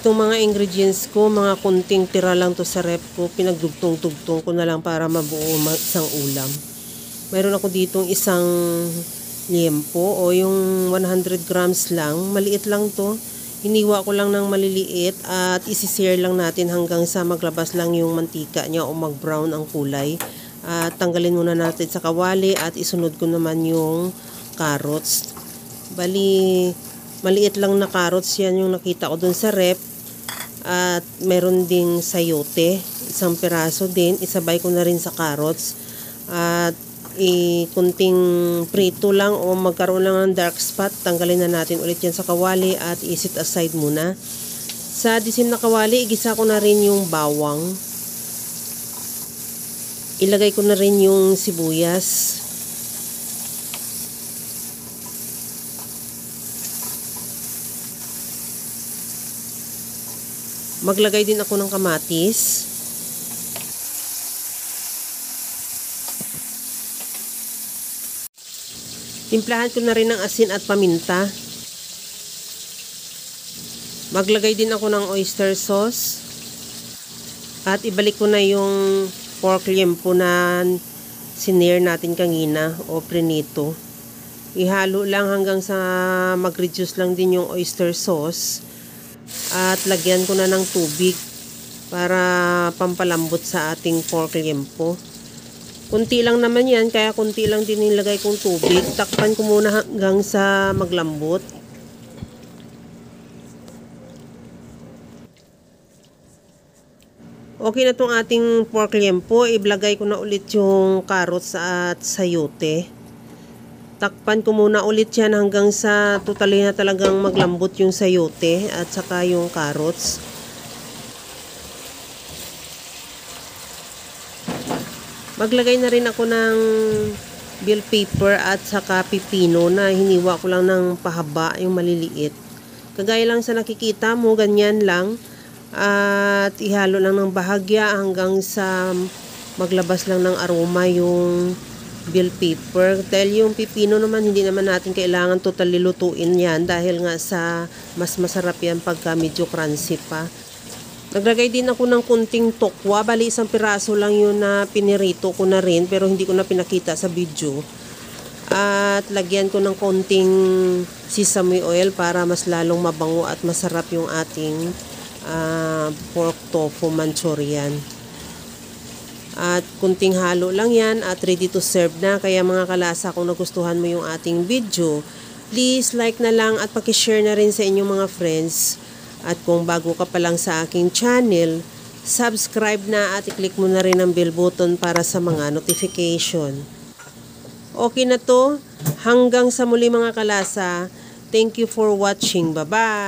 Itong mga ingredients ko, mga kunting tira lang to sa rep ko. Pinagdugtong-tugtong ko na lang para mabuo isang ulam. Mayroon ako ditong isang liempo o yung 100 grams lang. Maliit lang to. Hiniwa ko lang ng maliliit at isi-sear lang natin hanggang sa maglabas lang yung mantika niya o mag-brown ang kulay. At tanggalin muna natin sa kawali at isunod ko naman yung carrots. Bali, maliit lang na carrots yan yung nakita ko dun sa rep. At meron ding sayote, isang piraso din. Isabay ko na rin sa carrots. At kunting prito lang o magkaroon lang ng dark spot. Tanggalin na natin ulit yan sa kawali at isit aside muna. Sa disim na kawali, igisa ko na rin yung bawang. Ilagay ko na rin yung sibuyas. Maglagay din ako ng kamatis. Timplahan ko na rin ng asin at paminta. Maglagay din ako ng oyster sauce. At ibalik ko na yung pork liempo na sinear natin kanina o prinito. Ihalo lang hanggang sa mag-reduce lang din yung oyster sauce. At lagyan ko na ng tubig para pampalambot sa ating pork liempo. Kunti lang naman yan, kaya kunti lang din nilagay kong tubig. Takpan ko muna hanggang sa maglambot. Okay na itong ating pork liempo. Iblagay ko na ulit yung carrots at sayote. Takpan ko muna ulit yan hanggang sa totally na talagang maglambot yung sayote at saka yung carrots. Maglagay na rin ako ng bell pepper at saka pipino na hiniwa ko lang ng pahaba, yung maliliit. Kagaya lang sa nakikita mo, ganyan lang. At ihalo lang ng bahagya hanggang sa maglabas lang ng aroma yung bell pepper. Dahil yung pipino naman, hindi naman natin kailangan totally lutuin yan dahil nga sa mas masarap yan pagka medyo crunchy pa. Naglagay din ako ng kunting tokwa. Bali, isang piraso lang yun na pinirito ko na rin pero hindi ko na pinakita sa video. At lagyan ko ng konting sesame oil para mas lalong mabango at masarap yung ating pork tofu manchurian. At kunting halo lang yan at ready to serve na. Kaya mga kalasa, kung nagustuhan mo yung ating video, please like na lang at pakishare na rin sa inyong mga friends. At kung bago ka pa lang sa aking channel, subscribe na at i-click mo na rin ang bell button para sa mga notification. Okay na to. Hanggang sa muli mga kalasa. Thank you for watching. Bye-bye!